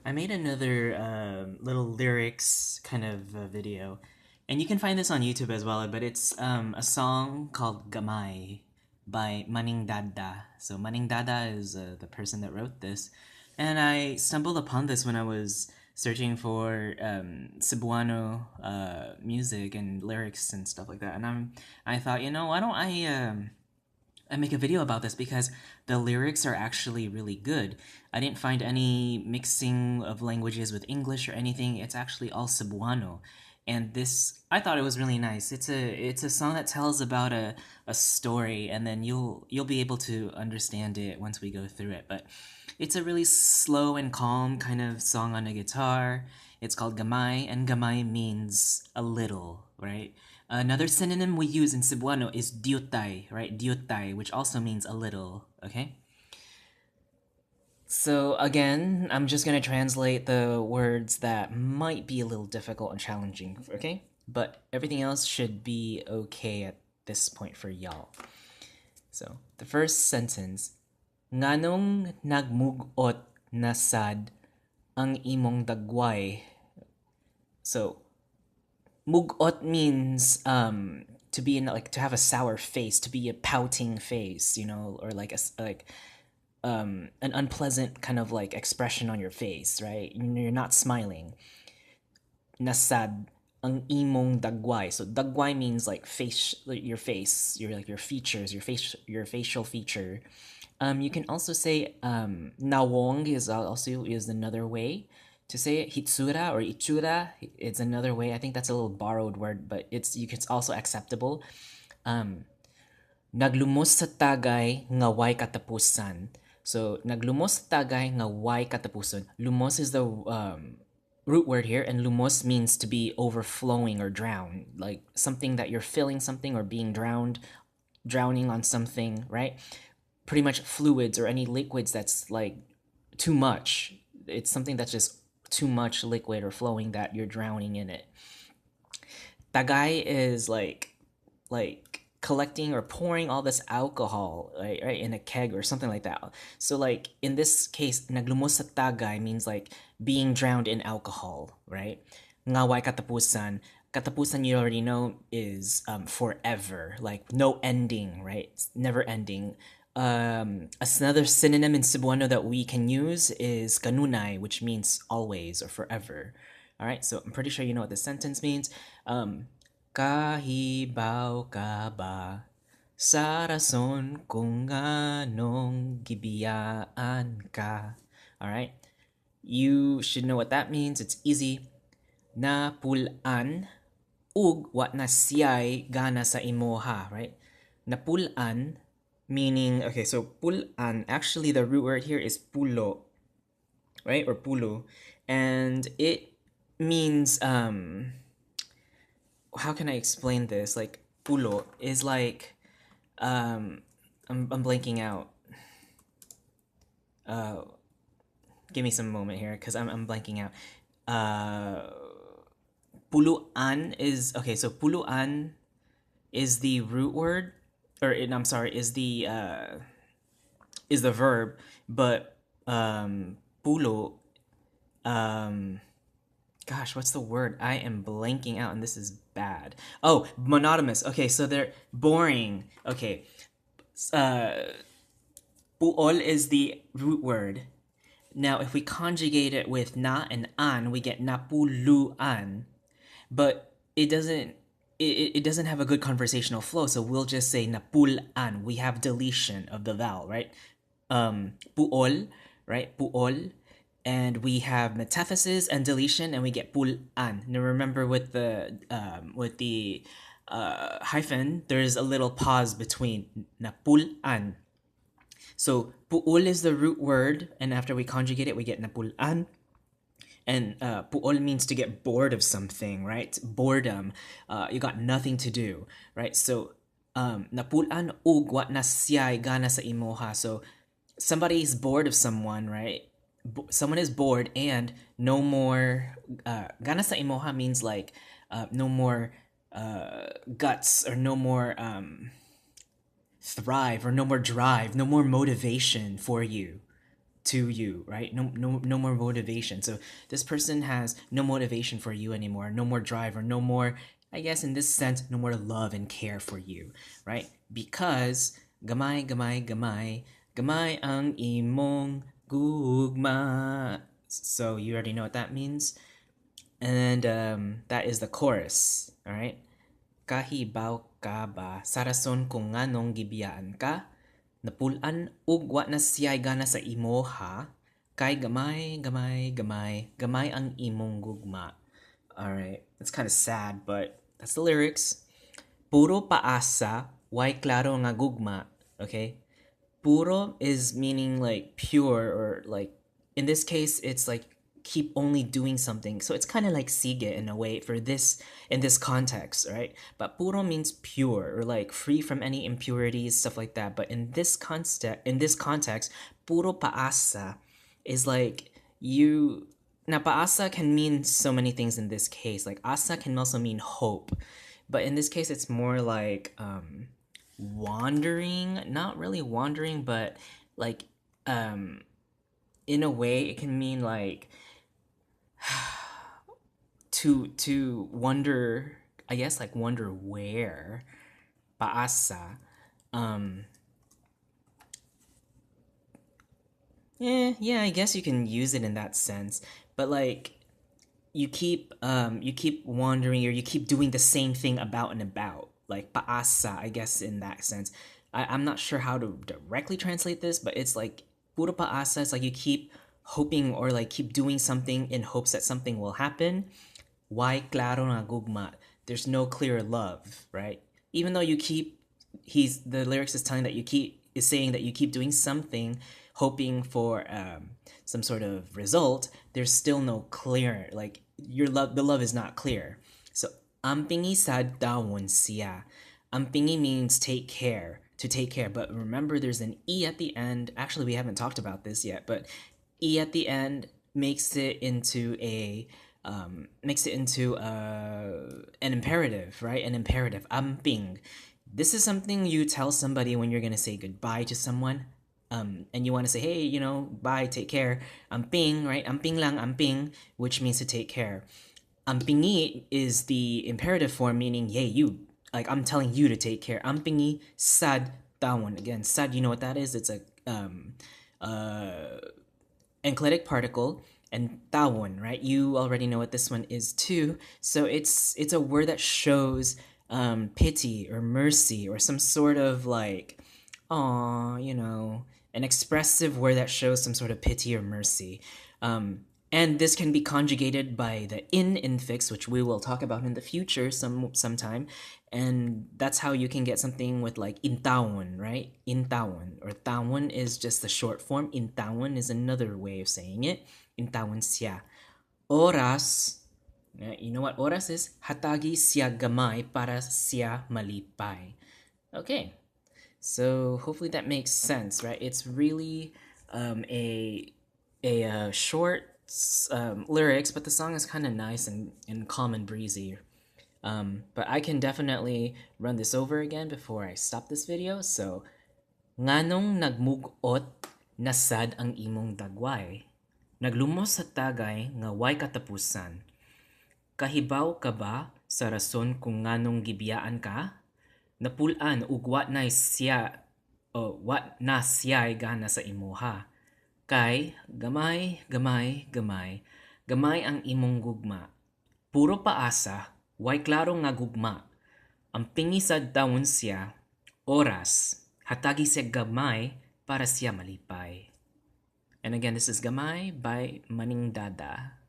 I made another little lyrics kind of video, and you can find this on YouTube as well. But it's a song called "Gamay" by Maningdada. So Maningdada is the person that wrote this, and I stumbled upon this when I was searching for Cebuano music and lyrics and stuff like that. And I thought, why don't I make a video about this because the lyrics are actually really good. I didn't find any mixing of languages with English or anything. It's actually all Cebuano. And this I thought it was really nice. It's a song that tells about a story, and then you'll be able to understand it once we go through it. But it's a really slow and calm kind of song on a guitar. It's called Gamay, and Gamay means a little, right? Another synonym we use in Cebuano is diutay, right? Diutay, which also means a little, okay? So again, I'm just gonna translate the words that might be a little difficult and challenging, okay? But everything else should be okay at this point for y'all. So, the first sentence, nganong nagmugot na sad ang imong dagway. So, mugot means to be in like to have a sour face, to be a pouting face, or like an unpleasant kind of like expression on your face, right? You're not smiling. Nasad ang imong dagway. So dagway means like face, your face, your features, your facial feature. You can also say nawong is another way to say it. Hitsura or ichura, it's another way. I think that's a little borrowed word, but it's also acceptable. Naglumos sa tagay nga way katapusan. So naglumos sa tagay nga way katapusan. Lumos is the root word here, and lumos means to be overflowing or drown, like something that you're filling something or being drowned, drowning on something, right? Pretty much fluids or any liquids that's like too much. It's something that's just too much liquid or flowing that you're drowning in it. Tagay is like collecting or pouring all this alcohol, right, in a keg or something like that. So like in this case, naglumos sa tagay means like being drowned in alcohol, right? Ngaway katapusan. Katapusan, you already know, is forever, like no ending, right? It's never ending. Another synonym in Cebuano that we can use is kanunay, which means always or forever. All right, so I'm pretty sure you know what this sentence means. Kahibaw ka ba sa rason kung anong gibiyaan ka? All right, you should know what that means. It's easy. Napulan ug wa na siyay gana sa imoha, right? Napulan meaning, okay, so pulan, actually the root word here is pulo, right? Or pulo. And it means how can I explain this? Like pulo is like I'm blanking out. Give me some moment here because I'm blanking out. Puluan is okay, so puluan is the root word, or I'm sorry, is the verb, but pulo, gosh, what's the word? I am blanking out, and this is bad. Oh, monotonous. Okay, so they're boring. Okay, puol is the root word. Now, if we conjugate it with na and an, we get napuluan, but it doesn't have a good conversational flow, so we'll just say napulan. We have deletion of the vowel, right? Puol, right? Puol, and we have metathesis and deletion, and we get pulan. Now remember with the hyphen, there's a little pause between napulan. So puol is the root word, and after we conjugate it, we get napulan. And puol means to get bored of something, right? Boredom. You got nothing to do, right? So napulan ug wa na siyay gana sa imoha. So somebody's bored of someone, right? Someone is bored and no more gana sa imoha means like no more guts, or no more thrive, or no more drive, no more motivation for you, to you, right? No more motivation. So this person has no motivation for you anymore, no more drive, or no more, I guess in this sense, no more love and care for you, right? Because gamay, gamay, gamay, gamay ang imong gugma. So you already know what that means. And that is the chorus, all right? Kahibaw ka ba sa rason kung nganong gibiyaan ka? Napulan ug wa na siya'y gana sa imo ha? Kay gamay, gamay, gamay, gamay ang imong gugma. Alright, that's kind of sad, but that's the lyrics. Puro paasa, way klaro nga gugma. Okay? Puro is meaning like pure, or like, in this case, it's like keep only doing something. So it's kind of like sige in a way for this, in this context, right? But puro means pure, or like free from any impurities, stuff like that. But in this context, puro paasa is like you. Now paasa can mean so many things in this case. Like asa can also mean hope, but in this case, it's more like wandering. Not really wandering, but like in a way, it can mean like to wonder, I guess, like wonder where. Paasa. Yeah, I guess you can use it in that sense. But like you keep wandering, or you keep doing the same thing about and about. Like paasa, I guess in that sense. I'm not sure how to directly translate this, but it's like puro paasa. It's like you keep hoping, or like keep doing something in hopes that something will happen. Why claro na gugma? There's no clear love, right? Even though you keep, the lyrics is telling that you keep, is saying that you keep doing something, hoping for some sort of result. There's still no clear, like your love, the love is not clear. So ampingi sad dawon siya. Ampingi means take care, to take care. But remember, there's an e at the end. Actually, we haven't talked about this yet, but e at the end makes it into an imperative, right? An imperative. Amping. This is something you tell somebody when you're gonna say goodbye to someone. And you want to say, hey, bye, take care. Amping, right? Amping lang, amping, which means to take care. Ampingi is the imperative form, meaning, hey, you, like I'm telling you to take care. Ampingi sad tawon. Again, sad, you know what that is? It's a enclitic particle, and tawon, right? You already know what this one is too. So it's a word that shows pity or mercy, or some sort of like, an expressive word that shows some sort of pity or mercy. And this can be conjugated by the in infix, which we will talk about in the future sometime. And that's how you can get something with like intawon, right? Intawon, or tawon is just the short form. Intawon is another way of saying it. Intawon siya. Oras, you know what oras is? Hatagi siya gamay para siya malipay. Okay. So hopefully that makes sense, right? It's really a short lyrics, but the song is kind of nice and calm and breezy. But I can definitely run this over again before I stop this video. So, nganong nagmugot nasad ang imong dagway, naglumos sa tagay nga way katapusan. Kahibaw ka ba sa rason kung nganong gibiyaan ka? Napulan ug wa na siya'y gana sa imuha. Kay gamay, gamay, gamay, gamay ang imong gugma. Puro paasa, way klaro nga gugma. Ang pingisad tawon siya, oras, hatagi siya gamay para siya malipay. And again, this is Gamay by Maningdada.